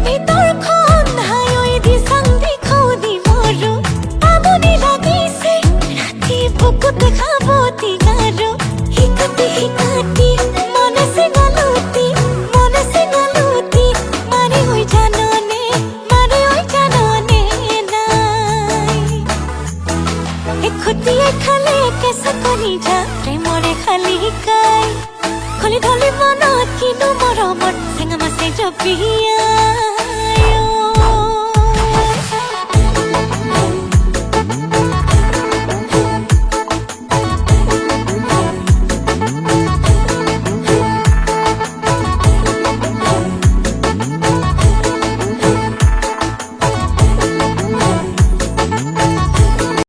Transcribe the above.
ভিতৰখন হায়ৈ দি চাং দি খৌদি মৰো আমনি লাগিছে ৰাতি বুকুতে খাবতি গাৰো হিকাতি মনে চিঙালুতি মাৰি হৈ জাননে নাই এখুটিয়াই খালে কেঁচা কলিজা প্ৰেমৰে খালি শিকাই খলি ধলি মনত কিনো মৰমত চেঙা মাছে জপিয়াই